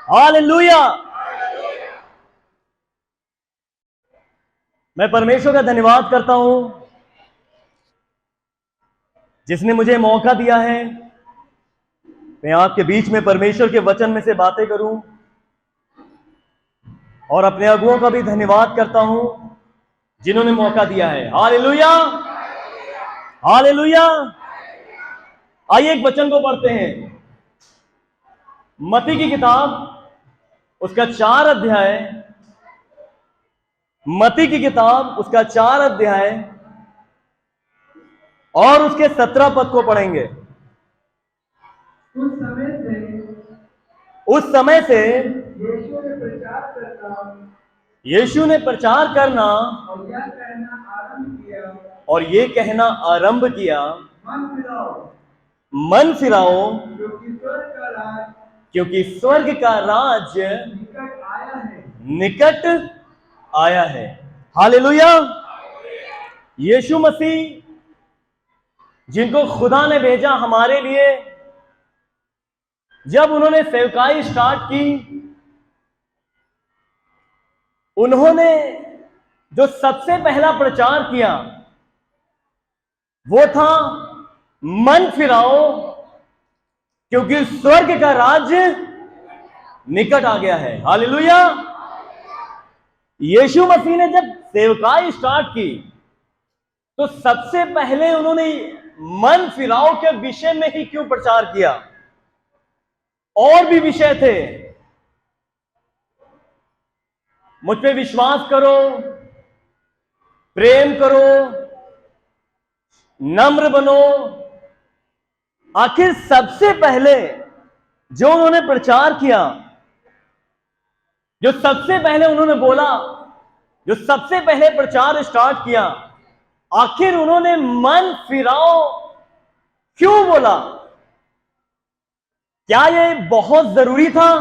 Hallelujah. मैं परमेश्वर का धन्यवाद करता हूं जिसने मुझे मौका दिया है मैं आपके बीच में परमेश्वर के वचन में से बातें करूं, और अपने अगुओं का भी धन्यवाद करता हूं जिन्होंने मौका दिया है। Hallelujah, hallelujah. आइए एक वचन को पढ़ते हैं। मत्ती की किताब उसका 4 अध्याय, मत्ती की किताब उसका 4 अध्याय और उसके 17 पद को पढ़ेंगे। उस समय से यीशु ने प्रचार करना और ये कहना आरंभ किया, मन फिराओ क्योंकि स्वर्ग का राज निकट आया है। हालेलुया। यीशु मसीह जिनको खुदा ने भेजा हमारे लिए, जब उन्होंने सेवकाई स्टार्ट की, उन्होंने जो सबसे पहला प्रचार किया वो था मन फिराओ क्योंकि स्वर्ग का राज निकट आ गया है। हालेलुया। यीशु मसीह ने जब सेवकाई स्टार्ट की तो सबसे पहले उन्होंने मन फिराओ के विषय में ही क्यों प्रचार किया? और भी विषय थे। मुझ पे विश्वास करो, प्रेम करो, नम्र बनो। आखिर सबसे पहले जो उन्होंने प्रचार किया, जो सबसे पहले उन्होंने बोला, जो सबसे पहले प्रचार स्टार्ट किया, आखिर उन्होंने मन फिराओ क्यों बोला? क्या ये बहुत जरूरी था?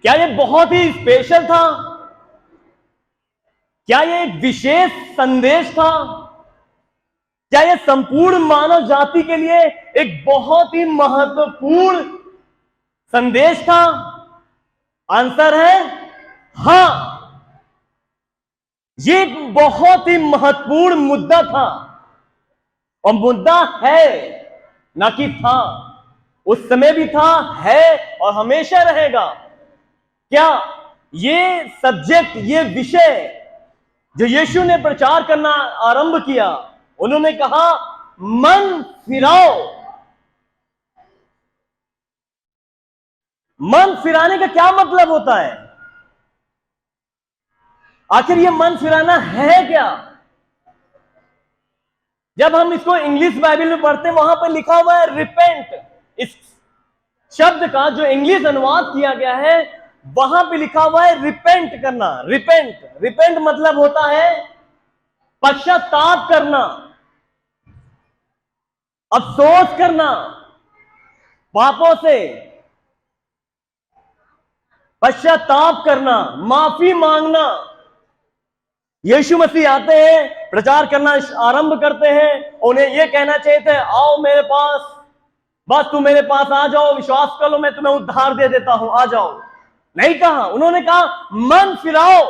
क्या ये बहुत ही स्पेशल था? क्या ये एक विशेष संदेश था? क्या ये संपूर्ण मानव जाति के लिए एक बहुत ही महत्वपूर्ण संदेश था? आंसर है हां, ये एक बहुत ही महत्वपूर्ण मुद्दा था, और मुद्दा है, ना कि था। उस समय भी था, है और हमेशा रहेगा। क्या ये सब्जेक्ट, ये विषय जो यीशु ने प्रचार करना आरंभ किया, उन्होंने कहा मन फिराओ। मन फिराने का क्या मतलब होता है? आखिर ये मन फिराना है क्या? जब हम इसको इंग्लिश बाइबल में पढ़ते हैं, वहां पर लिखा हुआ है रिपेंट। इस शब्द का जो इंग्लिश अनुवाद किया गया है, वहां पे लिखा हुआ है रिपेंट करना। रिपेंट, रिपेंट मतलब होता है पश्चाताप करना, अफसोस करना, पापों से पश्चाताप करना, माफी मांगना। यीशु मसीह आते हैं, प्रचार करना आरंभ करते हैं, उन्हें यह कहना चाहिए था, आओ मेरे पास, बस तुम मेरे पास आ जाओ, विश्वास कर लो, मैं तुम्हें उद्धार दे देता हूं, आ जाओ। नहीं कहा, उन्होंने कहा मन फिराओ।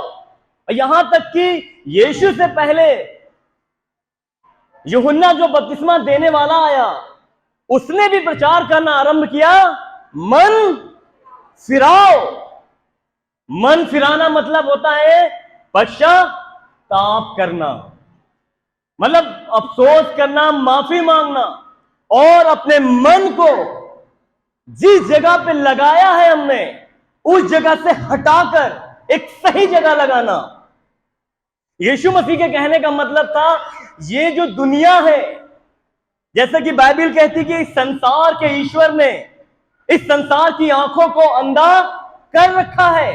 यहां तक कि यीशु से पहले यूहन्ना जो बपतिस्मा देने वाला आया, उसने भी प्रचार करना आरंभ किया, मन फिराओ। मन फिराना मतलब होता है पश्चाताप करना, मतलब अफसोस करना, माफी मांगना, और अपने मन को जिस जगह पे लगाया है हमने, उस जगह से हटाकर एक सही जगह लगाना। यीशु मसीह के कहने का मतलब था, ये जो दुनिया है, जैसे कि बाइबल कहती कि इस संसार के ईश्वर ने इस संसार की आंखों को अंधा कर रखा है,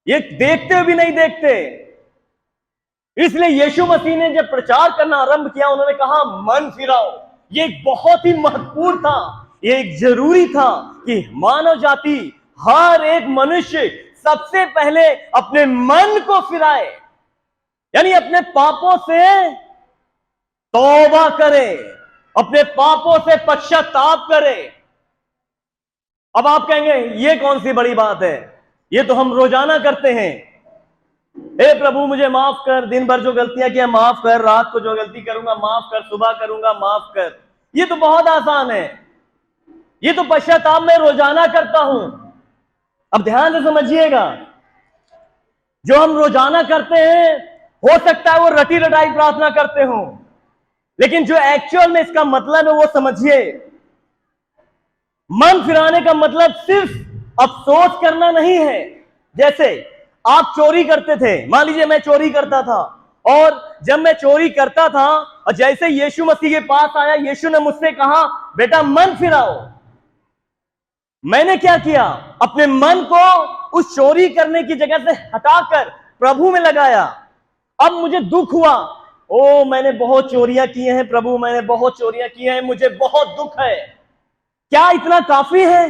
ये देखते भी नहीं देखते। इसलिए यीशु मसीह ने जब प्रचार करना आरंभ किया, उन्होंने कहा मन फिराओ। ये बहुत ही महत्वपूर्ण था, ये एक जरूरी था कि मानव जाति, हर एक मनुष्य सबसे पहले अपने मन को फिराए, यानी अपने पापों से तौबा करे, अपने पापों से पश्चाताप करे। अब आप कहेंगे ये कौन सी बड़ी बात है, ये तो हम रोजाना करते हैं। हे प्रभु मुझे माफ कर, दिन भर जो गलतियां किया माफ कर, रात को जो गलती करूंगा माफ कर, सुबह करूंगा माफ कर। ये तो बहुत आसान है, ये तो पश्चाताप मैं रोजाना करता हूं। अब ध्यान से समझिएगा, जो हम रोजाना करते हैं हो सकता है वो रटी रटाई प्रार्थना करते हो, लेकिन जो एक्चुअल में इसका मतलब है वो समझिए। मन फिराने का मतलब सिर्फ अफसोस करना नहीं है। जैसे आप चोरी करते थे, मान लीजिए मैं चोरी करता था, और जब मैं चोरी करता था और जैसे यीशु मसीह के पास आया, यीशु ने मुझसे कहा बेटा मन फिराओ। मैंने क्या किया, अपने मन को उस चोरी करने की जगह से हटाकर प्रभु में लगाया। अब मुझे दुख हुआ, ओ मैंने बहुत चोरियां की हैं प्रभु, मैंने बहुत चोरियां की हैं, मुझे बहुत दुख है। क्या इतना काफी है?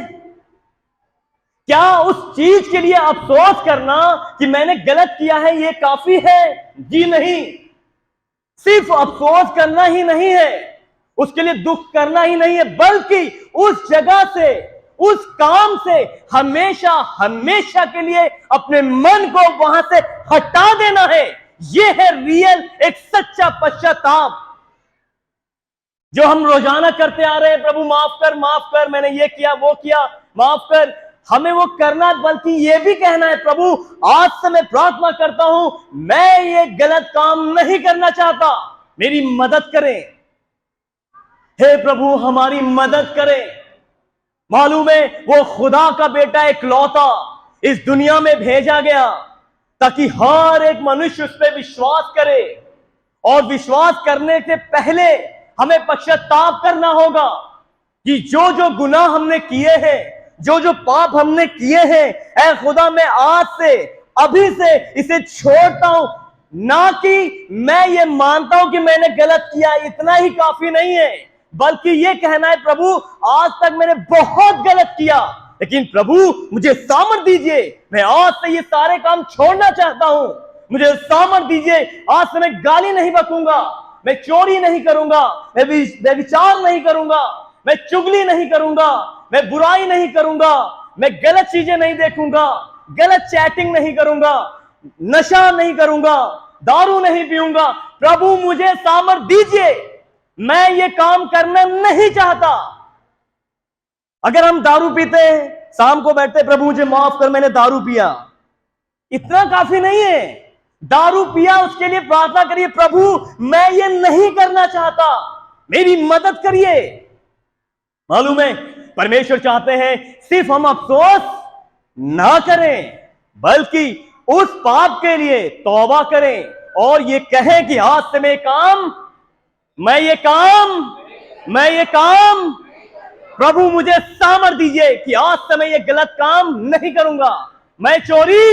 क्या उस चीज के लिए अफसोस करना कि मैंने गलत किया है ये काफी है? जी नहीं। सिर्फ अफसोस करना ही नहीं है, उसके लिए दुख करना ही नहीं है, बल्कि उस जगह से, उस काम से हमेशा हमेशा के लिए अपने मन को वहां से हटा देना है। यह है रियल एक सच्चा पश्चाताप जो हम रोजाना करते आ रहे हैं। प्रभु माफ कर, मैंने ये किया वो किया, माफ कर। हमें वो करना, बल्कि ये भी कहना है प्रभु आज से मैं प्रार्थना करता हूं, मैं ये गलत काम नहीं करना चाहता, मेरी मदद करें। हे प्रभु हमारी मदद करें। मालूम है वो खुदा का बेटा इकलौता इस दुनिया में भेजा गया ताकि हर एक मनुष्य उस पर विश्वास करे, और विश्वास करने से पहले हमें पश्चाताप करना होगा कि जो जो गुनाह हमने किए हैं, जो जो पाप हमने किए हैं, ऐ खुदा मैं आज से, अभी से इसे छोड़ता हूं। ना कि मैं ये मानता हूं कि मैंने गलत किया, इतना ही काफी नहीं है, बल्कि ये कहना है प्रभु आज तक मैंने बहुत गलत किया, लेकिन प्रभु मुझे सामर्थ दीजिए, मैं आज से ये सारे काम छोड़ना चाहता हूं। मुझे सामर्थ दीजिए, आज से मैं गाली नहीं बकूंगा, मैं चोरी नहीं करूंगा, मैं व्यभिचार नहीं करूंगा, मैं चुगली नहीं करूंगा, मैं बुराई नहीं करूंगा, मैं गलत चीजें नहीं देखूंगा, गलत चैटिंग नहीं करूंगा, नशा नहीं करूंगा, दारू नहीं पीऊंगा। प्रभु मुझे सामर्थ दीजिए, मैं ये काम करना नहीं चाहता। अगर हम दारू पीते हैं, शाम को बैठते प्रभु मुझे माफ कर मैंने दारू पिया, इतना काफी नहीं है। दारू पिया उसके लिए प्रार्थना करिए, प्रभु मैं ये नहीं करना चाहता, मेरी मदद करिए। मालूम है परमेश्वर चाहते हैं सिर्फ हम अफसोस ना करें, बल्कि उस पाप के लिए तौबा करें और ये कहें कि आज से मैं ये काम प्रभु मुझे सामर्थ दीजिए कि आज से मैं ये गलत काम नहीं करूंगा, मैं चोरी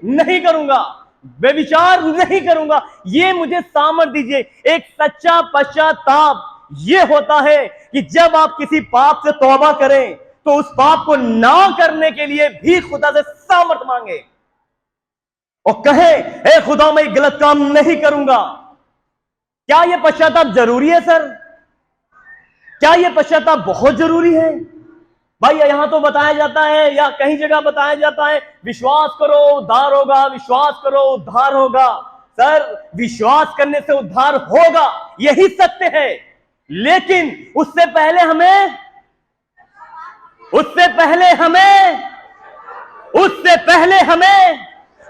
नहीं करूंगा, व्यभिचार नहीं करूंगा, ये मुझे सामर्थ दीजिए। एक सच्चा पश्चाताप ये होता है कि जब आप किसी पाप से तौबा करें तो उस पाप को ना करने के लिए भी खुदा से सामर्थ मांगे और कहे हे खुदा मैं गलत काम नहीं करूंगा। क्या यह पश्चाताप जरूरी है सर? क्या यह पश्चाताप बहुत जरूरी है? भाई यहां तो बताया जाता है या कहीं जगह बताया जाता है विश्वास करो उद्धार होगा, विश्वास करो उद्धार होगा। सर विश्वास करने से उद्धार होगा, यही सत्य है, लेकिन उससे पहले हमें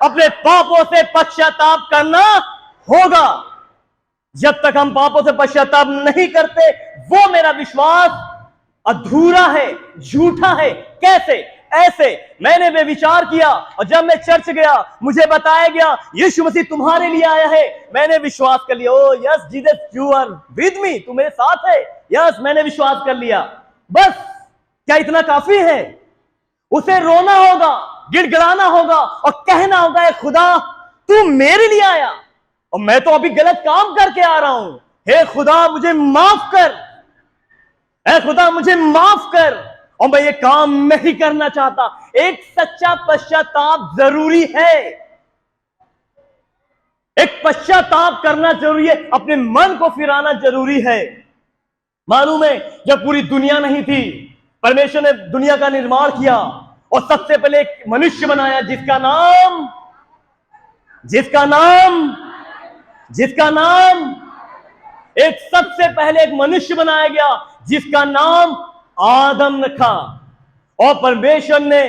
अपने पापों से पश्चाताप करना होगा। जब तक हम पापों से पश्चाताप नहीं करते वो मेरा विश्वास अधूरा है, झूठा है। कैसे? ऐसे मैंने व्यभिचार किया और जब मैं चर्च गया मुझे बताया गया यीशु मसीह तुम्हारे लिए आया है, मैंने विश्वास कर लिया। Oh yes Jesus you are with me, तू मेरे साथ है, यस मैंने विश्वास कर लिया। बस क्या इतना काफी है? उसे रोना होगा, गिड़गिड़ाना होगा और कहना होगा हे खुदा तू मेरे लिए आया और मैं तो अभी गलत काम करके आ रहा हूं, हे खुदा मुझे माफ कर, हे खुदा मुझे माफ कर और मैं ये काम नहीं करना चाहता। एक सच्चा पश्चाताप जरूरी है, एक पश्चाताप करना जरूरी है, अपने मन को फिराना जरूरी है। मालूम है जब पूरी दुनिया नहीं थी, परमेश्वर ने दुनिया का निर्माण किया और सबसे पहले एक मनुष्य बनाया जिसका नाम एक सबसे पहले एक मनुष्य बनाया गया जिसका नाम आदम रखा। और परमेश्वर ने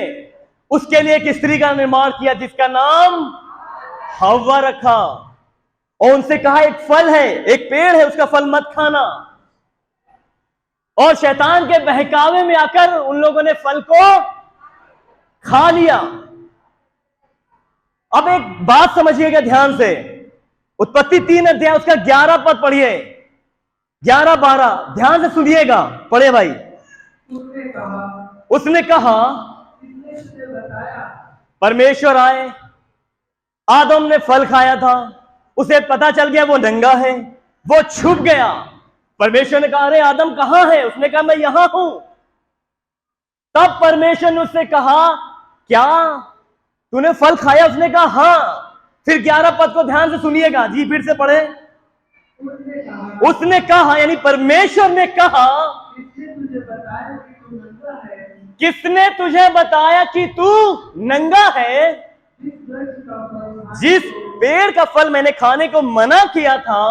उसके लिए एक स्त्री का निर्माण किया जिसका नाम हव्वा रखा। और उनसे कहा एक फल है, एक पेड़ है, उसका फल मत खाना। और शैतान के बहकावे में आकर उन लोगों ने फल को खा लिया। अब एक बात समझिएगा ध्यान से, उत्पत्ति 3 अध्याय उसका 11 पद पढ़िए, 11-12 ध्यान से सुनिएगा, पढ़े भाई। उसने कहा परमेश्वर आए, आदम ने फल खाया था, उसे पता चल गया वो नंगा है, वो छुप गया। परमेश्वर ने कहा अरे आदम कहां है? उसने कहा मैं यहां हूं। तब परमेश्वर ने उससे कहा क्या तूने फल खाया? उसने कहा हां। फिर 11 पद को ध्यान से सुनिएगा जी, फिर से पढ़े। उसने कहा यानी परमेश्वर ने कहा किसने तुझे बताया कि तू नंगा है? जिस पेड़ का फल मैंने खाने को मना किया था,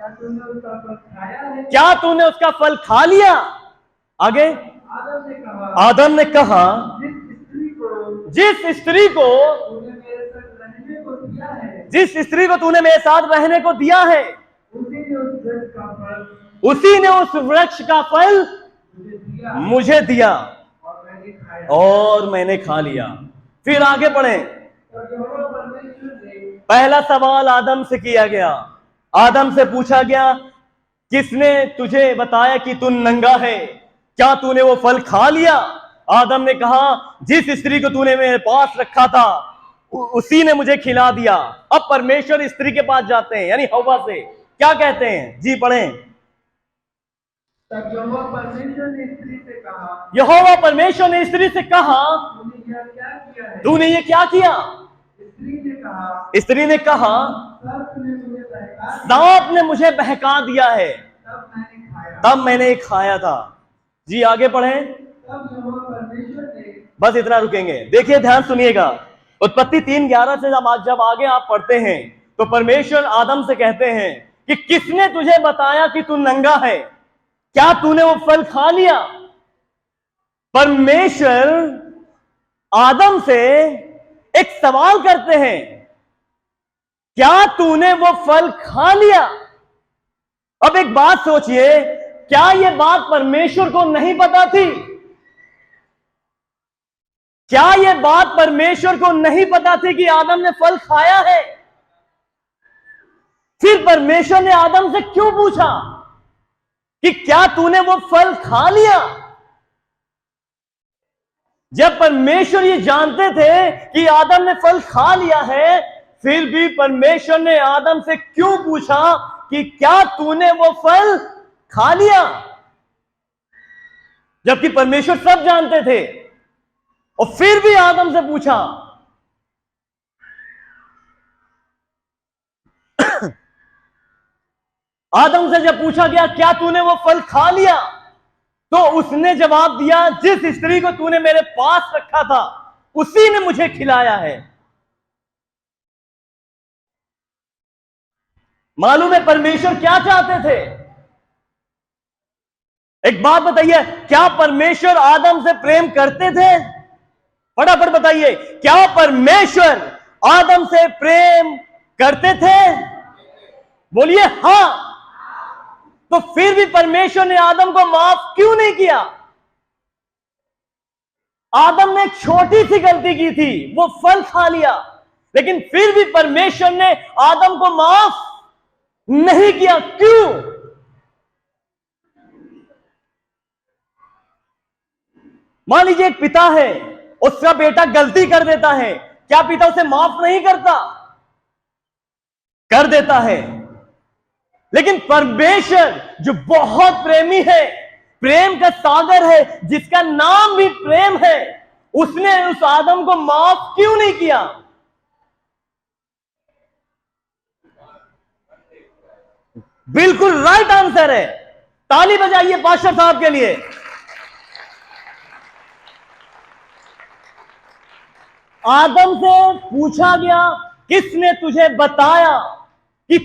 क्या तूने उसका फल खा लिया? आगे आदम ने कहा जिस स्त्री को तूने मेरे साथ रहने को दिया है, उसी ने उस वृक्ष का फल मुझे दिया और मैंने खा लिया। फिर आगे बढ़े। पहला सवाल आदम से किया गया, आदम से पूछा गया किसने तुझे बताया कि तू नंगा है? क्या तूने वो फल खा लिया? आदम ने कहा जिस स्त्री को तूने मेरे पास रखा था उसी ने मुझे खिला दिया। अब परमेश्वर स्त्री के पास जाते हैं यानी हव्वा से, क्या कहते हैं जी, पढ़ें। यहोवा परमेश्वर ने स्त्री से कहा, यहोवा परमेश्वर ने स्त्री से कहा तूने ये क्या किया? स्त्री ने कहा सांप ने मुझे बहका दिया है, तब मैंने खाया था। जी आगे पढ़ें। बस इतना रुकेंगे, देखिए ध्यान सुनिएगा। उत्पत्ति 3:11 से जब आगे आप पढ़ते हैं तो परमेश्वर आदम से कहते हैं कि किसने तुझे बताया कि तू नंगा है? क्या तूने वो फल खा लिया? परमेश्वर आदम से एक सवाल करते हैं, क्या तूने वो फल खा लिया? अब एक बात सोचिए, क्या यह बात परमेश्वर को नहीं पता थी? क्या यह बात परमेश्वर को नहीं पता थी कि आदम ने फल खाया है? फिर परमेश्वर ने आदम से क्यों पूछा कि क्या तूने वो फल खा लिया? जब परमेश्वर ये जानते थे कि आदम ने फल खा लिया है, फिर भी परमेश्वर ने आदम से क्यों पूछा कि क्या तूने वो फल खा लिया? जबकि परमेश्वर सब जानते थे और फिर भी आदम से पूछा। आदम से जब पूछा गया क्या तूने वो फल खा लिया, तो उसने जवाब दिया जिस स्त्री को तूने मेरे पास रखा था उसी ने मुझे खिलाया है। मालूम है परमेश्वर क्या चाहते थे? एक बात बताइए, क्या परमेश्वर आदम से प्रेम करते थे? फटाफट बताइए, क्या परमेश्वर आदम से प्रेम करते थे? बोलिए हां। तो फिर भी परमेश्वर ने आदम को माफ क्यों नहीं किया? आदम ने एक छोटी सी गलती की थी, वो फल खा लिया, लेकिन फिर भी परमेश्वर ने आदम को माफ नहीं किया। क्यों? मान लीजिए एक पिता है, उसका बेटा गलती कर देता है, क्या पिता उसे माफ नहीं करता? कर देता है। लेकिन परमेश्वर जो बहुत प्रेमी है, प्रेम का सागर है, जिसका नाम भी प्रेम है, उसने उस आदम को माफ क्यों नहीं किया? बिल्कुल राइट आंसर है। ताली बजाइए पास्टर साहब के लिए। आदम से पूछा गया, किसने तुझे बताया कि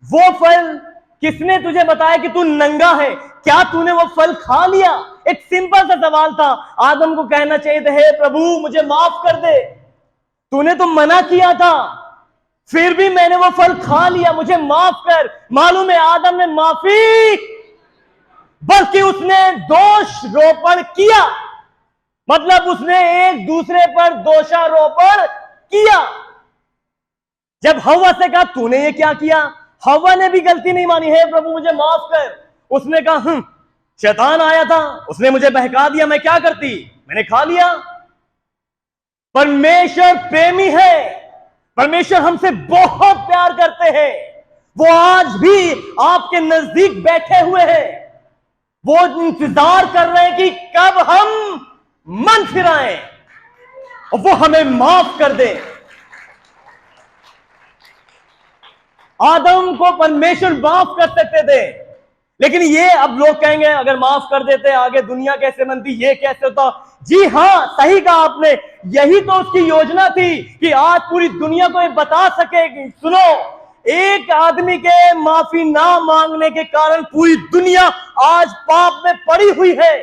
वो फल, किसने तुझे बताया कि तू नंगा है, क्या तूने वो फल खा लिया? एक सिंपल सा सवाल था। आदम को कहना चाहिए था, हे प्रभु मुझे माफ कर दे, तूने तो मना किया था, फिर भी मैंने वो फल खा लिया, मुझे माफ कर। मालूम है आदम ने माफी, बल्कि उसने दोषारोपण किया, मतलब उसने एक दूसरे पर दोषारोपण किया। जब हव्वा से कहा तूने ये क्या किया, हव्वा ने भी गलती नहीं मानी, हे प्रभु मुझे माफ कर। उसने कहा शैतान आया था, उसने मुझे बहका दिया, मैं क्या करती, मैंने खा लिया। परमेश्वर प्रेमी है, परमेश्वर हमसे बहुत प्यार करते हैं। वो आज भी आपके नजदीक बैठे हुए हैं, वो इंतजार कर रहे हैं कि कब हम मन फिराएं और वो हमें माफ कर दे। आदम को परमेश्वर माफ कर सकते थे, लेकिन ये अब लोग कहेंगे अगर माफ कर देते आगे दुनिया कैसे बनती, ये कैसे होता। जी हां, सही कहा आपने, यही तो उसकी योजना थी कि आज पूरी दुनिया को ये बता सके कि सुनो, एक आदमी के माफी ना मांगने के कारण पूरी दुनिया आज पाप में पड़ी हुई है।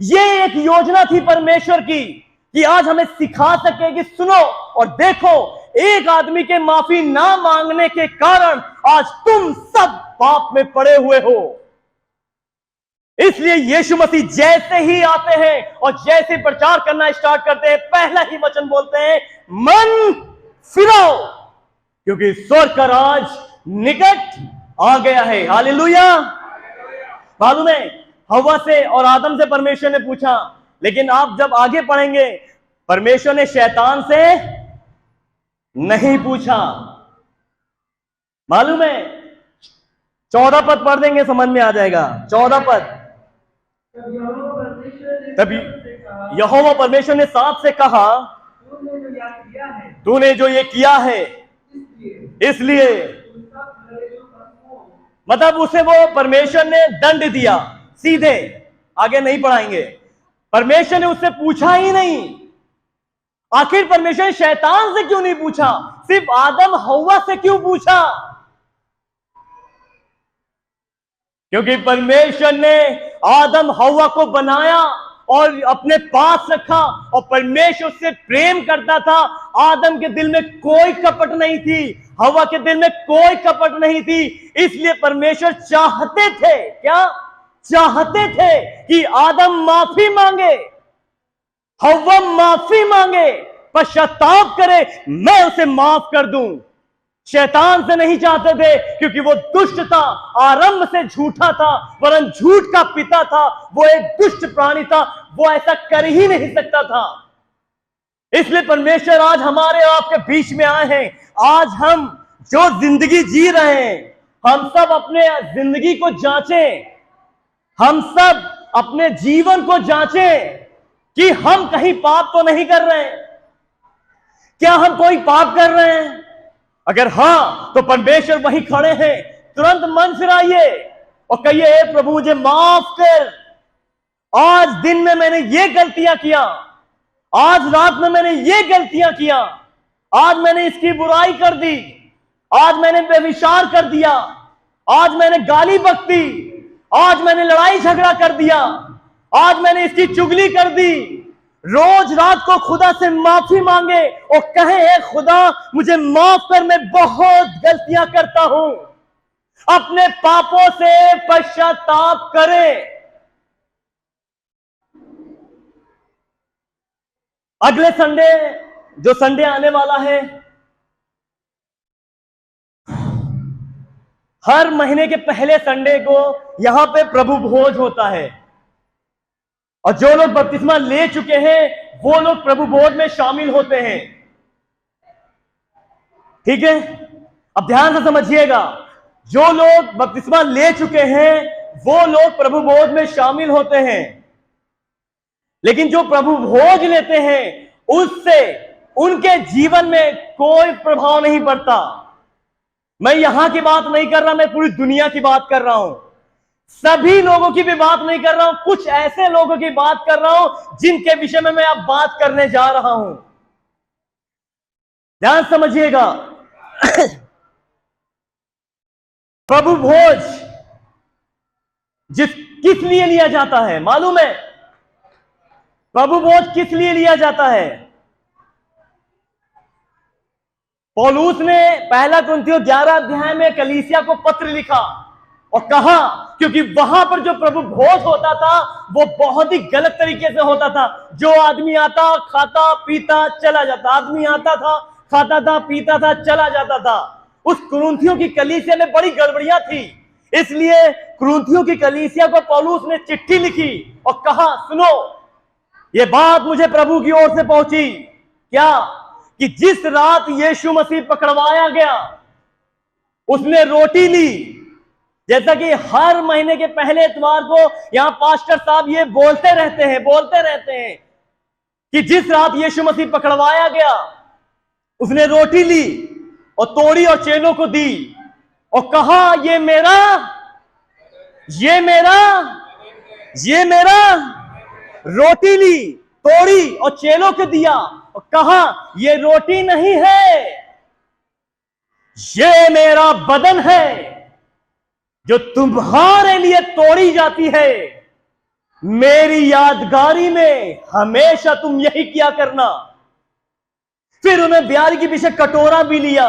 ये एक योजना थी परमेश्वर की कि आज हमें सिखा सके कि सुनो और देखो, एक आदमी के माफी ना मांगने के कारण आज तुम सब पाप में पड़े हुए हो। इसलिए यीशु मसीह जैसे ही आते हैं और जैसे प्रचार करना स्टार्ट करते हैं, पहला ही वचन बोलते हैं, मन फिराओ क्योंकि स्वर्ग का राज निकट आ गया है। हालेलुया। मालूम है हव्वा से और आदम से परमेश्वर ने पूछा, लेकिन आप जब आगे पढ़ेंगे परमेश्वर ने शैतान से नहीं पूछा। मालूम है 14 पद पढ़ देंगे समझ में आ जाएगा। 14 पद, तब यहोवा परमेश्वर ने सांप से कहा, तूने जो ये किया है इसलिए, मतलब उसे वो परमेश्वर ने दंड दिया सीधे, आगे नहीं पढ़ाएंगे। परमेश्वर ने उससे पूछा ही नहीं। आखिर परमेश्वर ने शैतान से क्यों नहीं पूछा, सिर्फ आदम हव्वा से क्यों पूछा? क्योंकि परमेश्वर ने आदम हव्वा को बनाया और अपने पास रखा और परमेश्वर उससे प्रेम करता था। आदम के दिल में कोई कपट नहीं थी, हव्वा के दिल में कोई कपट नहीं थी। इसलिए परमेश्वर चाहते थे, क्या चाहते थे कि आदम माफी मांगे, हव्वा माफी मांगे, पश्चाताप करे, मैं उसे माफ कर दूं। शैतान से नहीं चाहते थे क्योंकि वो दुष्ट था, आरंभ से झूठा था, वरन झूठ का पिता था, वो एक दुष्ट प्राणी था, वो ऐसा कर ही नहीं सकता था। इसलिए परमेश्वर आज हमारे आपके बीच में आए हैं। आज हम जो जिंदगी जी रहे हैं, हम सब अपने जिंदगी को जांचें, हम सब अपने जीवन को जांचें कि हम कहीं पाप तो नहीं कर रहे हैं। क्या हम कोई पाप कर रहे हैं? अगर हां तो परमेश्वर वहीं खड़े हैं, तुरंत मन फिराइए और कहिए, हे प्रभु मुझे माफ कर, आज दिन में मैंने ये गलतियां किया, आज रात में मैंने ये गलतियां किया, आज मैंने इसकी बुराई कर दी, आज मैंने व्यभिचार कर दिया, आज मैंने गाली बकती, आज मैंने लड़ाई झगड़ा कर दिया, आज मैंने इसकी चुगली कर दी। रोज रात को खुदा से माफी मांगे और कहे, हे खुदा मुझे माफ कर, मैं बहुत गलतियां करता हूं। अपने पापों से पश्चाताप करें। अगले संडे, जो संडे आने वाला है, हर महीने के पहले संडे को यहां पे प्रभु भोज होता है और जो लोग बपतिस्मा ले चुके हैं वो लोग प्रभु भोज में शामिल होते हैं। ठीक है, अब ध्यान से समझिएगा, जो लोग बपतिस्मा ले चुके हैं वो लोग प्रभु भोज में शामिल होते हैं, लेकिन जो प्रभु भोज लेते हैं उससे उनके जीवन में कोई प्रभाव नहीं पड़ता। मैं यहां की बात नहीं कर रहा, मैं पूरी दुनिया की बात कर रहा हूं, सभी लोगों की भी बात नहीं कर रहा हूं, कुछ ऐसे लोगों की बात कर रहा हूं जिनके विषय में मैं अब बात करने जा रहा हूं। ध्यान समझिएगा। प्रभु भोज किस लिए लिया जाता है मालूम है? प्रभु भोज किस लिए लिया जाता है? पौलुस ने पहला कुरिन्थियों 11 अध्याय में कलीसिया को पत्र लिखा और कहा, क्योंकि वहां पर जो प्रभु भोज होता था वो बहुत ही गलत तरीके से होता था। जो आदमी आता, खाता, पीता, चला जाता। आदमी आता था, खाता था, पीता था, चला जाता था। उस कुरिन्थियों की कलीसिया में बड़ी गड़बड़ियां थी। इसलिए कुरिन्थियों की कलीसिया को पौलुस ने चिट्ठी लिखी और कहा, सुनो, ये बात मुझे प्रभु की ओर से पहुंची। क्या? कि जिस रात यीशु मसीह पकड़वाया गया, उसने रोटी ली। जैसा कि हर महीने के पहले इतवार को यहां पास्टर साहब ये बोलते रहते हैं कि जिस रात यीशु मसीह पकड़वाया गया, उसने रोटी ली और तोड़ी और चेलों को दी और कहा, ये मेरा रोटी ली, तोड़ी और चेलों को दिया और कहा, ये रोटी नहीं है, ये मेरा बदन है जो तुम्हारे लिए तोड़ी जाती है। मेरी यादगारी में हमेशा तुम यही किया करना। फिर उन्हें ब्यारी के पीछे कटोरा भी लिया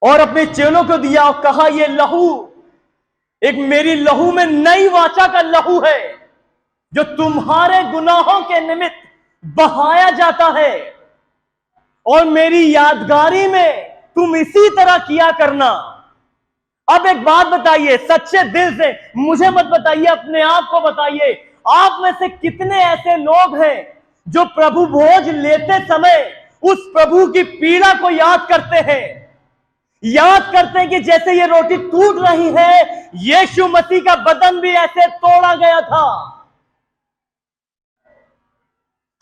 और अपने चेलों को दिया और कहा, ये लहू एक मेरी लहू में नई वाचा का लहू है जो तुम्हारे गुनाहों के निमित्त बहाया जाता है, और मेरी यादगारी में तुम इसी तरह किया करना। अब एक बात बताइए सच्चे दिल से, मुझे मत बताइए, अपने आप को बताइए, आप में से कितने ऐसे लोग हैं जो प्रभु भोज लेते समय उस प्रभु की पीड़ा को याद करते हैं कि जैसे ये रोटी टूट रही है, यीशु मसीह का बदन भी ऐसे तोड़ा गया था।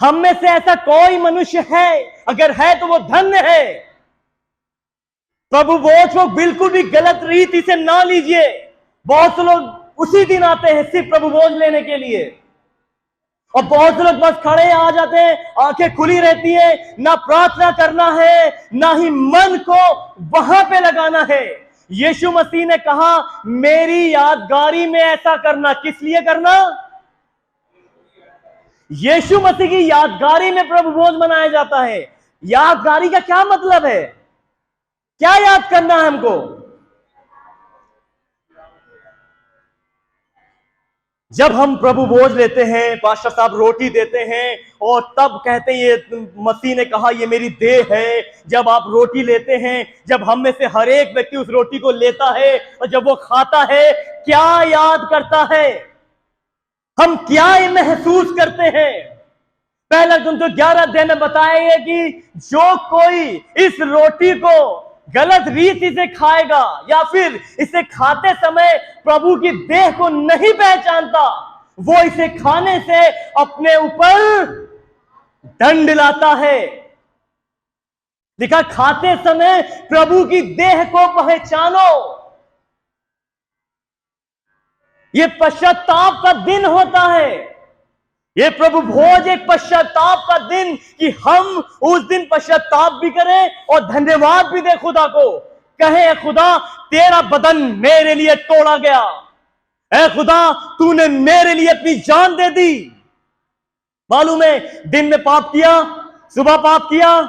हम में से ऐसा कोई मनुष्य है? अगर है तो वो धन्य है। प्रभु भोज को बिल्कुल भी गलत रीति से ना लीजिए। बहुत से लोग उसी दिन आते हैं सिर्फ प्रभु भोज लेने के लिए, और बहुत से लोग बस खड़े आ जाते हैं, आंखें खुली रहती है, ना प्रार्थना करना है, ना ही मन को वहां पे लगाना है। यीशु मसीह ने कहा, मेरी यादगारी में ऐसा करना। किस लिए करना? यीशु मसीह की यादगारी में प्रभु भोज मनाया जाता है। यादगारी का क्या मतलब है? क्या याद करना है हमको? जब हम प्रभु भोज लेते हैं, पास्टर साहब रोटी देते हैं और तब कहते हैं, ये मसीह ने कहा, ये मेरी देह है। जब आप रोटी लेते हैं, जब हम में से हर एक व्यक्ति उस रोटी को लेता है और जब वो खाता है, क्या याद करता है? हम क्या महसूस करते हैं? पहला कुरिन्थियों 11 अध्याय में बताया है कि जो कोई इस रोटी को गलत रीति से खाएगा या फिर इसे खाते समय प्रभु की देह को नहीं पहचानता, वो इसे खाने से अपने ऊपर दंड लाता है। लिखा, खाते समय प्रभु की देह को पहचानो। ये पश्चाताप का दिन होता है। ये प्रभु भोज एक पश्चाताप का दिन, कि हम उस दिन पश्चाताप भी करें और धन्यवाद भी दें खुदा को। कहे, खुदा तेरा बदन मेरे लिए तोड़ा गया, ऐ खुदा तूने मेरे लिए अपनी जान दे दी। मालूम है, दिन में पाप किया, सुबह पाप किया,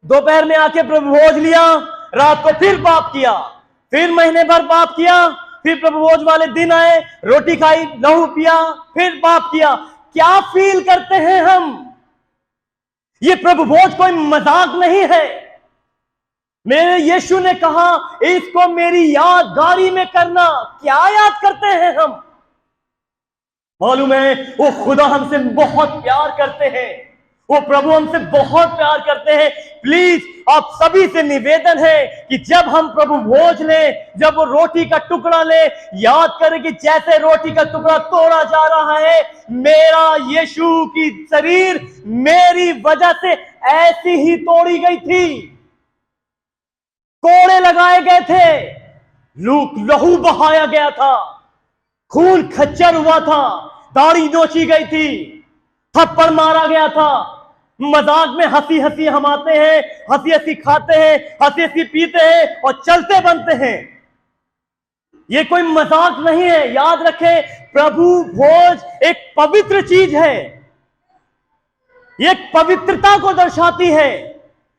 दोपहर में आके प्रभु भोज लिया, रात को फिर पाप किया, फिर महीने भर पाप किया, फिर प्रभु भोज वाले दिन आए, रोटी खाई, लहू पिया, फिर पाप किया। क्या फील करते हैं हम? ये प्रभु भोज कोई मजाक नहीं है। मेरे यीशु ने कहा, इसको मेरी यादगारी में करना। क्या याद करते हैं हम? मालूम है, वो खुदा हमसे बहुत प्यार करते हैं, वो प्रभु हमसे बहुत प्यार करते हैं। प्लीज आप सभी से निवेदन है कि जब हम प्रभु भोज लें, जब वो रोटी का टुकड़ा ले, याद करें कि जैसे रोटी का टुकड़ा तोड़ा जा रहा है, मेरा यीशु की शरीर मेरी वजह से ऐसी ही तोड़ी गई थी। कोड़े लगाए गए थे, लहू बहाया गया था, खून खच्चर हुआ था, दाढ़ी नोची गई थी, थप्पड़ मारा गया था, मजाक में हंसी हंसी हम आते हैं, हंसी हंसी खाते हैं, हंसी हंसी पीते हैं और चलते बनते हैं। ये कोई मजाक नहीं है। याद रखें, प्रभु भोज एक पवित्र चीज है, ये एक पवित्रता को दर्शाती है।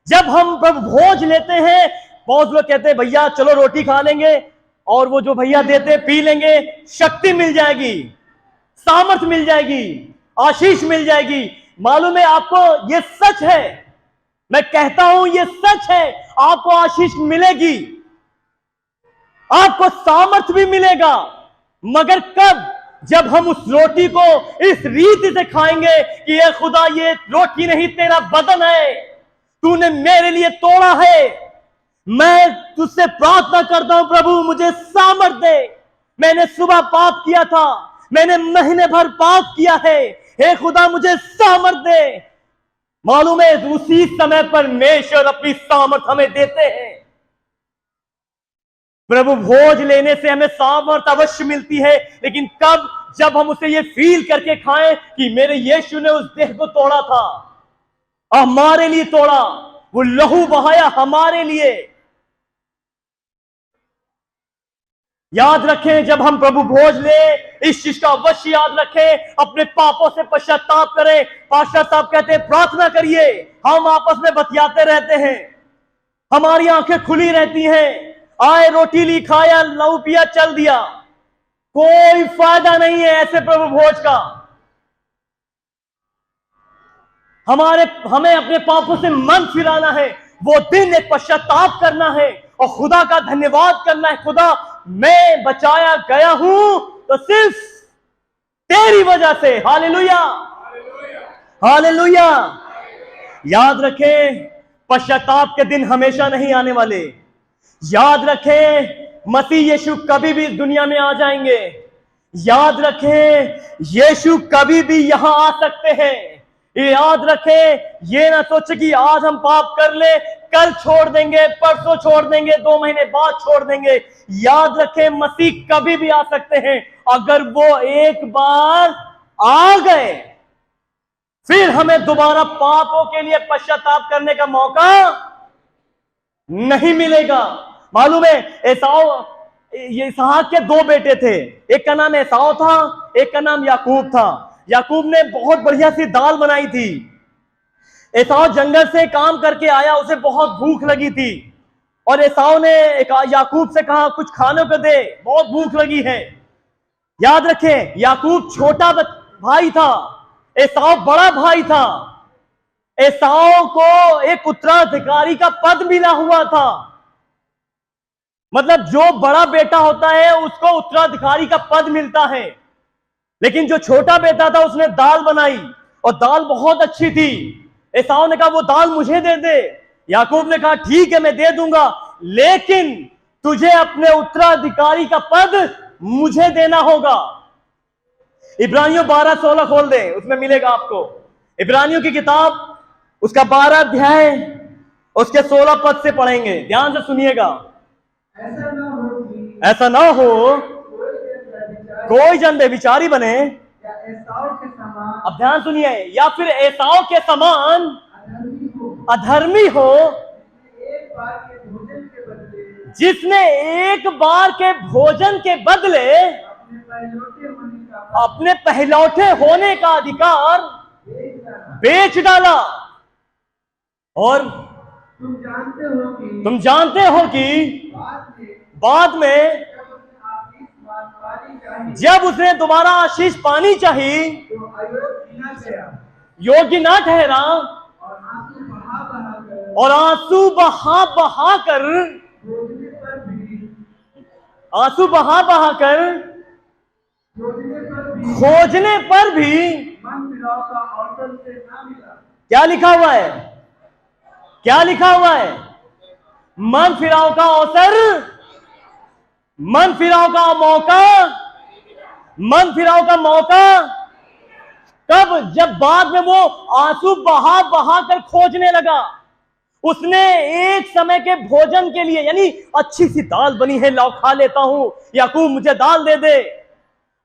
जब हम प्रभु भोज लेते हैं, बहुत लोग कहते हैं भैया चलो रोटी खा लेंगे, और वो जो भैया देते पी लेंगे, शक्ति मिल जाएगी, सामर्थ मिल जाएगी, आशीष मिल जाएगी। मालूम है आपको, ये सच है, मैं कहता हूं ये सच है। आपको आशीष मिलेगी, आपको सामर्थ भी मिलेगा, मगर कब? जब हम उस रोटी को इस रीति से खाएंगे कि ये खुदा, ये रोटी नहीं तेरा बदन है, तूने मेरे लिए तोड़ा है। मैं तुझसे प्रार्थना करता हूं, प्रभु मुझे सामर्थ दे। मैंने सुबह पाप किया था, मैंने महीने भर पाप किया है, हे खुदा मुझे सामर्थ दे। मालूम है, उसी समय परमेश्वर अपनी सामर्थ हमें देते हैं। प्रभु भोज लेने से हमें सामर्थ अवश्य मिलती है, लेकिन कब? जब हम उसे ये फील करके खाएं कि मेरे यीशु ने उस देह को तोड़ा था, हमारे लिए तोड़ा, वो लहू बहाया हमारे लिए। याद रखें, जब हम प्रभु भोज ले, इस चीज का अवश्य याद रखें, अपने पापों से पश्चाताप करें। पास्टर साहब कहते हैं प्रार्थना करिए। हम आपस में बतियाते रहते हैं, हमारी आंखें खुली रहती हैं, आए रोटी ली, खाया, लहू पिया, चल दिया। कोई फायदा नहीं है ऐसे प्रभु भोज का। हमें अपने पापों से मन फिराना है, वो दिन एक पश्चाताप करना है और खुदा का धन्यवाद करना है। खुदा, मैं बचाया गया हूं तो सिर्फ तेरी वजह से। Hallelujah, hallelujah. याद रखें, पश्चाताप के दिन हमेशा नहीं आने वाले। याद रखें, मसीह यीशु कभी भी इस दुनिया में आ जाएंगे। याद रखें, यीशु कभी भी यहां आ सकते हैं। याद रखें, ये ना सोचे कि आज हम पाप कर ले, कल छोड़ देंगे, परसों छोड़ देंगे, 2 महीने बाद छोड़ देंगे। याद रखें, मसीह कभी भी आ सकते हैं। अगर वो एक बार आ गए, फिर हमें दोबारा पापों के लिए पश्चाताप करने का मौका नहीं मिलेगा। मालूम है, इसहाक के 2 बेटे थे, एक का नाम एसाव था, एक का नाम याकूब था। याकूब ने बहुत बढ़िया सी दाल बनाई थी। एसाव जंगल से काम करके आया, उसे बहुत भूख लगी थी, और एसाव ने याकूब से कहा कुछ खाने को दे, बहुत भूख लगी है। याद रखें, याकूब छोटा भाई था, एसाव बड़ा भाई था। एसाव को एक उत्तराधिकारी का पद मिला हुआ था, मतलब जो बड़ा बेटा होता है उसको उत्तराधिकारी का पद मिलता है। लेकिन जो छोटा बेटा था उसने दाल बनाई, और दाल बहुत अच्छी थी। एसाव ने कहा वो दाल मुझे दे दे। याकूब ने कहा ठीक है मैं दे दूंगा, लेकिन तुझे अपने उत्तराधिकारी का पद मुझे देना होगा। इब्रानियों 12:16 खोल दे, उसमें मिलेगा आपको। इब्रानियों की किताब, उसका 12 अध्याय, उसके 16 पद से पढ़ेंगे, ध्यान से सुनिएगा। ऐसा ना हो कोई जन बेविचारी बने, अब ध्यान सुनिए, या फिर एसाव के समान अधर्मी हो, जिसने एक बार के भोजन के बदले अपने पहलौठे होने का अधिकार बेच डाला। और तुम जानते हो कि बाद में जब उसने दोबारा आशीष पानी चाहिए, योग्य ना ठहरा, और आंसू बहा बहा कर खोजने पर भी क्या लिखा हुआ है? क्या लिखा हुआ है? मन फिराव का अवसर, मन फिराव का मौका, मन फिराव का मौका कब? जब बाद में वो आंसू बहा बहा कर खोजने लगा। उसने एक समय के भोजन के लिए, यानी अच्छी सी दाल बनी है, लाओ खा लेता हूं, याकूब मुझे दाल दे दे।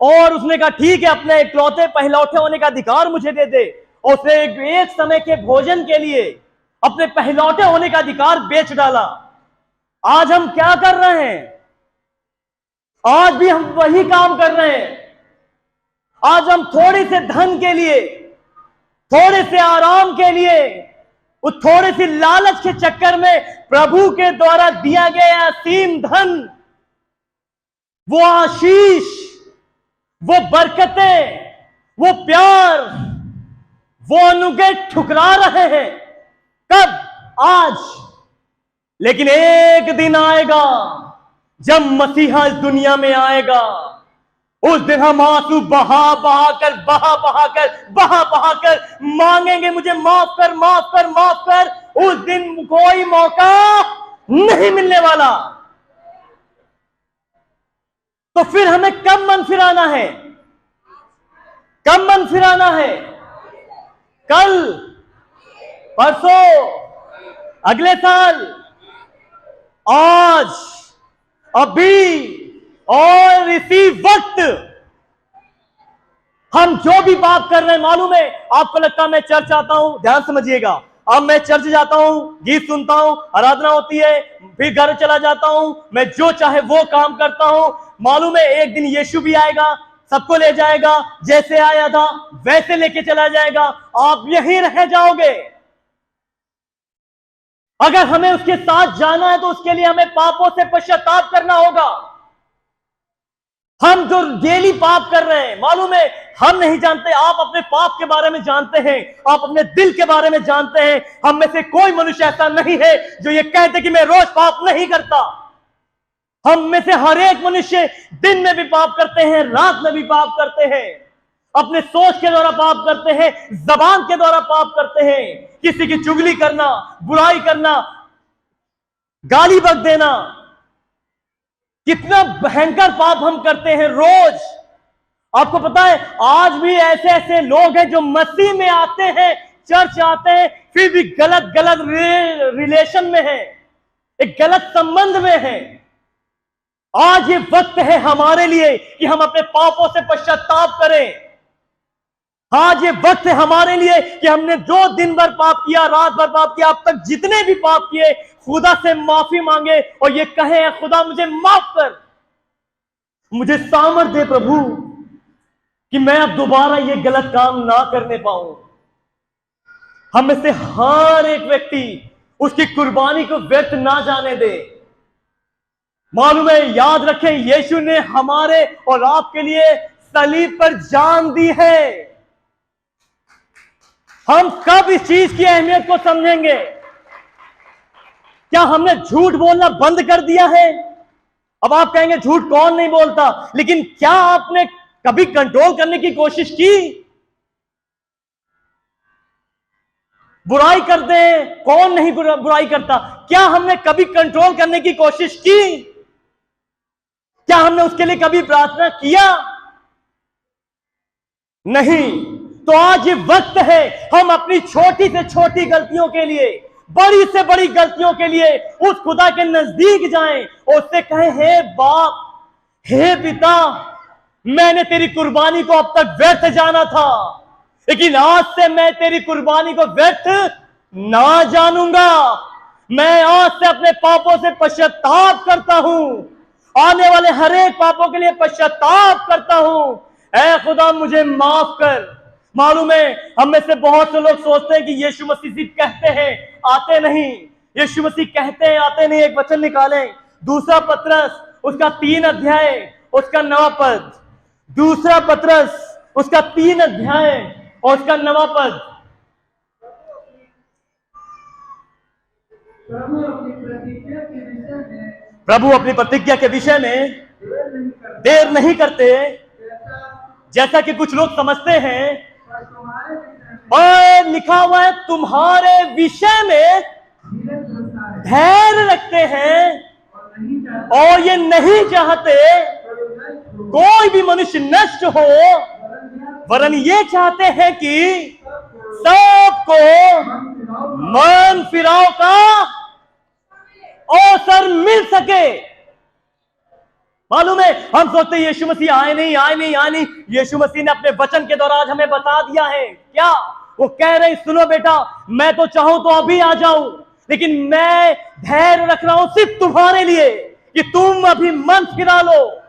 और उसने कहा ठीक है, अपने इकलौते पहलौठे होने का अधिकार मुझे दे दे। उसने एक समय के भोजन के लिए अपने पहलौठे होने का अधिकार बेच डाला। आज हम क्या कर रहे हैं? आज भी हम वही काम कर रहे हैं। आज हम थोड़े से धन के लिए, थोड़े से आराम के लिए, उस थोड़े सी लालच के चक्कर में प्रभु के द्वारा दिया गया असीम धन, वो आशीष, वो बरकतें, वो प्यार, वो अनुग्रह ठुकरा रहे हैं। कब? आज। लेकिन एक दिन आएगा जब मसीहा इस दुनिया में आएगा। उस दिन हम आंसू बहा बहा कर मांगेंगे, मुझे माफ कर, माफ कर, माफ कर। उस दिन कोई मौका नहीं मिलने वाला। तो फिर हमें कब मन फिराना है? कब मन फिराना है? कल, परसों, अगले साल, आज, अभी और इसी वक्त। हम जो भी बात कर रहे हैं, मालूम है आपको लगता है मैं चर्च आता हूं, ध्यान समझिएगा, अब मैं चर्च जाता हूं, गीत सुनता हूं, आराधना होती है, फिर घर चला जाता हूं, मैं जो चाहे वो काम करता हूं। मालूम है एक दिन यीशु भी आएगा, सबको ले जाएगा, जैसे आया था वैसे लेके चला जाएगा, आप यहीं रह जाओगे। अगर हमें उसके साथ जाना है तो उसके लिए हमें पापों से पश्चाताप करना होगा। हम जो डेली पाप कर रहे हैं, मालूम है हम नहीं जानते, आप अपने पाप के बारे में जानते हैं, आप अपने दिल के बारे में जानते हैं। हम में से कोई मनुष्य ऐसा नहीं है जो ये कहते कि मैं रोज पाप नहीं करता। हम में से हर एक मनुष्य दिन में भी पाप करते हैं, रात में भी पाप करते हैं, अपने सोच के द्वारा पाप करते हैं, जबान के द्वारा पाप करते हैं। किसी की चुगली करना, बुराई करना, गाली बक देना, कितना भयंकर पाप हम करते हैं रोज। आपको पता है आज भी ऐसे ऐसे लोग हैं जो मसीह में आते हैं, चर्च आते हैं, फिर भी गलत गलत रिलेशन में है, एक गलत संबंध में है। आज ये वक्त है हमारे लिए कि हम अपने पापों से पश्चाताप करें। आज ये वक्त है हमारे लिए कि हमने जो दिन भर पाप किया, रात भर पाप किया, अब तक जितने भी पाप किए, खुदा से माफी मांगे और ये कहे खुदा मुझे माफ कर, मुझे सामर्थ दे प्रभु कि मैं अब दोबारा ये गलत काम ना करने पाऊं। हम में से हर एक व्यक्ति उसकी कुर्बानी को व्यर्थ ना जाने दे। मालूम है, याद रखें, यीशु ने हमारे और आपके लिए सलीब पर जान दी है। हम कब इस चीज की अहमियत को समझेंगे? क्या हमने झूठ बोलना बंद कर दिया है? अब आप कहेंगे झूठ कौन नहीं बोलता, लेकिन क्या आपने कभी कंट्रोल करने की कोशिश की? बुराई करते हैं, कौन नहीं बुराई करता? क्या हमने कभी कंट्रोल करने की कोशिश की? क्या हमने उसके लिए कभी प्रार्थना किया? नहीं। तो आज ये वक्त है हम अपनी छोटी से छोटी गलतियों के लिए, बड़ी से बड़ी गलतियों के लिए उस खुदा के नजदीक जाएं और उससे कहें, हे बाप, हे पिता, मैंने तेरी कुर्बानी को अब तक व्यर्थ जाना था, लेकिन आज से मैं तेरी कुर्बानी को व्यर्थ ना जानूंगा। मैं आज से अपने पापों से पश्चाताप करता हूं, आने वाले हर एक पापों के लिए पश्चाताप करता हूं। ऐ खुदा मुझे माफ कर। मालूम है हम में से बहुत से लोग सोचते हैं कि यीशु मसीह सिर्फ कहते हैं, आते नहीं। यीशु मसीह कहते हैं, आते नहीं। एक वचन निकालें, दूसरा पतरस उसका 3 अध्याय उसका 9 पद। दूसरा पतरस उसका 3 अध्याय और उसका 9 पद। प्रभु अपनी प्रतिज्ञा के विषय में देर नहीं करते, जैसा कि कुछ लोग समझते हैं। और लिखा हुआ है तुम्हारे विषय में धैर्य रखते हैं और ये नहीं चाहते कोई भी मनुष्य नष्ट हो, वरन ये चाहते हैं कि सबको मन फिराव का अवसर मिल सके। मालूम है हम सोचते यीशु मसीह आए नहीं। यीशु मसीह ने अपने वचन के द्वारा आज हमें बता दिया है क्या? वो कह रही सुनो बेटा, मैं तो चाहूं तो अभी आ जाऊं, लेकिन मैं धैर्य रख रहा हूं सिर्फ तुम्हारे लिए कि तुम अभी मन फिरा लो।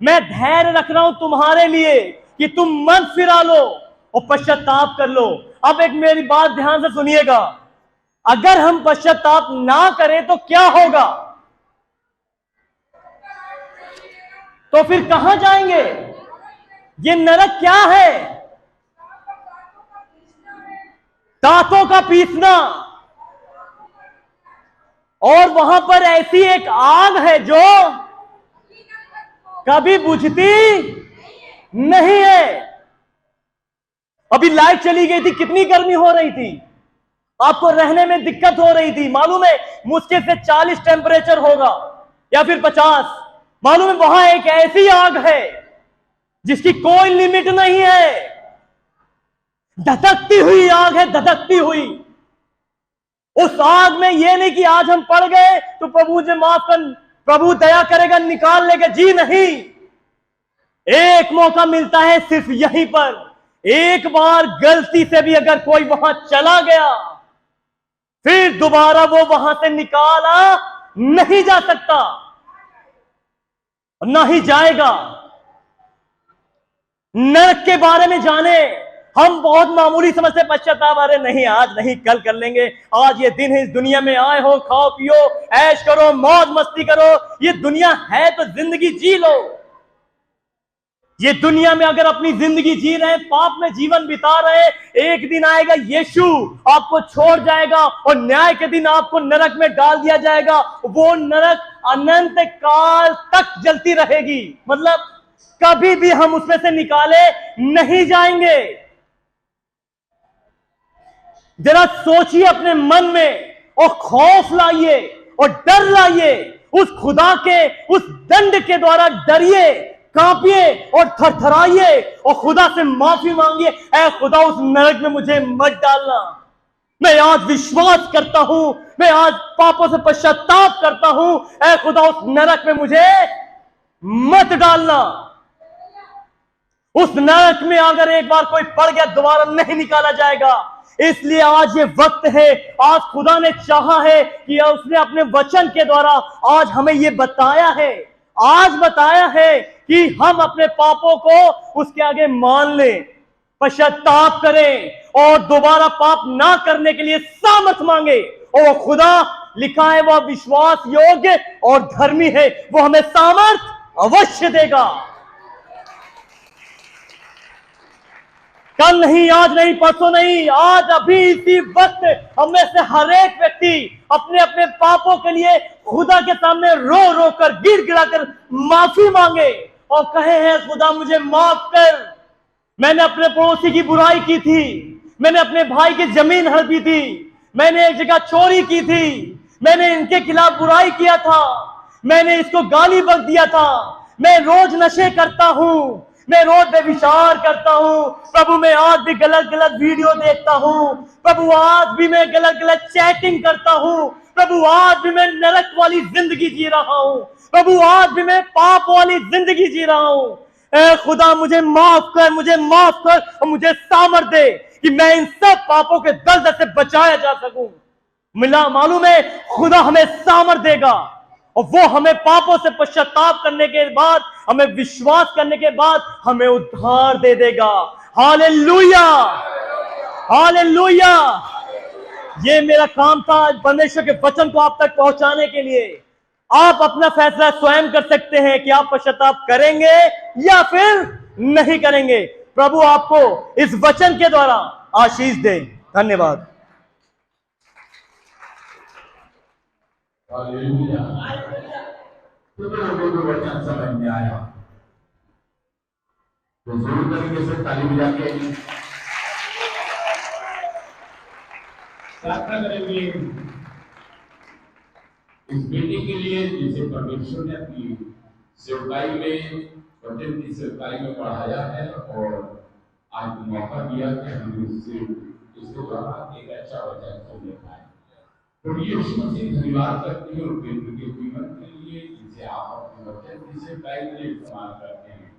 मैं धैर्य रख रहा हूं तुम्हारे लिए कि तुम मन फिरा लो और पश्चाताप कर लो। अब एक मेरी बात ध्यान से सुनिएगा, अगर हम पश्चाताप ना करें तो क्या होगा? तो फिर कहां जाएंगे? ये नरक क्या है? दांतों का पीसना। और वहां पर ऐसी एक आग है जो कभी बुझती नहीं है। अभी लाइट चली गई थी, कितनी गर्मी हो रही थी, आपको रहने में दिक्कत हो रही थी, मालूम है मुश्किल से 40 टेम्परेचर होगा या फिर 50। मालूम है वहां एक ऐसी आग है जिसकी कोई लिमिट नहीं है, धधकती हुई आग है, धधकती हुई। उस आग में यह नहीं कि आज हम पड़ गए तो प्रभु मुझे माफ कर, प्रभु दया करेगा निकाल लेगा, जी नहीं। एक मौका मिलता है सिर्फ यहीं पर। एक बार गलती से भी अगर कोई वहां चला गया फिर दोबारा वो वहां से निकाला नहीं जा सकता, ना ही जाएगा। नरक के बारे में जाने, हम बहुत मामूली समझते पश्चाताप, अरे नहीं आज नहीं कल कर लेंगे, आज ये दिन है, इस दुनिया में आए हो, खाओ पियो ऐश करो मौज मस्ती करो, ये दुनिया है तो जिंदगी जी लो। ये दुनिया में अगर अपनी जिंदगी जी रहे, पाप में जीवन बिता रहे, एक दिन आएगा यीशु आपको छोड़ जाएगा और न्याय के दिन आपको नरक में डाल दिया जाएगा। वो नरक अनंत काल तक जलती रहेगी, मतलब कभी भी हम उसमें से निकाले नहीं जाएंगे। जरा सोचिए अपने मन में और खौफ लाइए और डर लाइए, उस खुदा के उस दंड के द्वारा डरिए, कांपिए और थरथराइए और खुदा से माफी मांगिए, ऐ खुदा उस नरक में मुझे मत डालना। मैं आज विश्वास करता हूं, मैं आज पापों से पश्चाताप करता हूं, ऐ खुदा उस नरक में मुझे मत डालना। उस नरक में अगर एक बार कोई पड़ गया दोबारा नहीं निकाला जाएगा। इसलिए आज ये वक्त है, आज खुदा ने चाहा है कि उसने अपने वचन के द्वारा आज हमें ये बताया है, आज बताया है कि हम अपने पापों को उसके आगे मान लें, पश्चाताप करें और दोबारा पाप ना करने के लिए सामर्थ मांगे। और वो खुदा लिखा है वह विश्वास योग्य और धर्मी है, वो हमें सामर्थ अवश्य देगा। कल नहीं, आज नहीं, परसों नहीं, आज अभी इसी वक्त हमें से हर एक व्यक्ति अपने अपने पापों के लिए खुदा के सामने रो रो कर गिड़गिड़ा कर माफी मांगे और कहे हैं खुदा मुझे माफ कर, मैंने अपने पड़ोसी की बुराई की थी, मैंने अपने भाई की जमीन हड़पी थी, मैंने एक जगह चोरी की थी, मैंने इनके खिलाफ बुराई किया था, मैंने इसको गाली बक दिया था, मैं रोज नशे करता हूं, मैं रोज व्यभिचार करता हूं, प्रभु मैं आज भी गलत गलत वीडियो देखता हूं, प्रभु आज भी मैं गलत गलत चैटिंग करता हूं, प्रभु आज भी मैं नरक वाली जिंदगी जी रहा हूं, प्रभु आज भी मैं पाप वाली जिंदगी जी रहा हूं। ऐ खुदा मुझे माफ कर, मुझे माफ कर और मुझे सामर्थ दे कि मैं इन सब पापों के दर्द से बचाया जा सकूं। मिला मालूम है खुदा हमें सामर्थ देगा और वो हमें पापों से पश्चाताप करने के बाद, हमें विश्वास करने के बाद हमें उद्धार दे देगा। Hallelujah, hallelujah. ये मेरा काम था परमेश्वर के वचन को आप तक पहुंचाने के लिए। आप अपना फैसला स्वयं कर सकते हैं कि आप पश्चाताप करेंगे या फिर नहीं करेंगे। प्रभु आपको इस वचन के द्वारा आशीष दे। धन्यवाद। तो लोगों को वचन समझ में आया तो जोर तरीके से ताली बजा के प्रार्थना करेंगे इस बेटी के लिए जिसे परमेश्वर ने अपनी सेवकाई में, वचन की सेवकाई में बढ़ाया है और आज मौका दिया कि हम इसके द्वारा एक अच्छा वचन सुनने पाए। तो यीशु मसीह धन्यवाद करते हैं और बेटी के जीवन के लिए जिसे आप अपने वचन की सेवकाई के लिए इस्तेमाल करते हैं।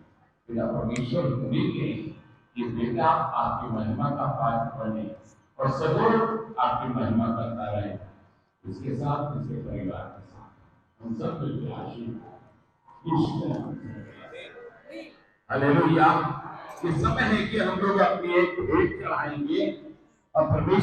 पिता परमेश्वर उम्मीद है कि बेटा आपकी महिमा का पात्र बने और सदैव आपकी महिमा करता रहे, उसके साथ उसके परिवार के साथ हम सब मिलकर आशीर्वाद। हालेलुया। ये समय है कि हम लोग अपनी एक भेंट चढ़ाएंगे और परमेश्वर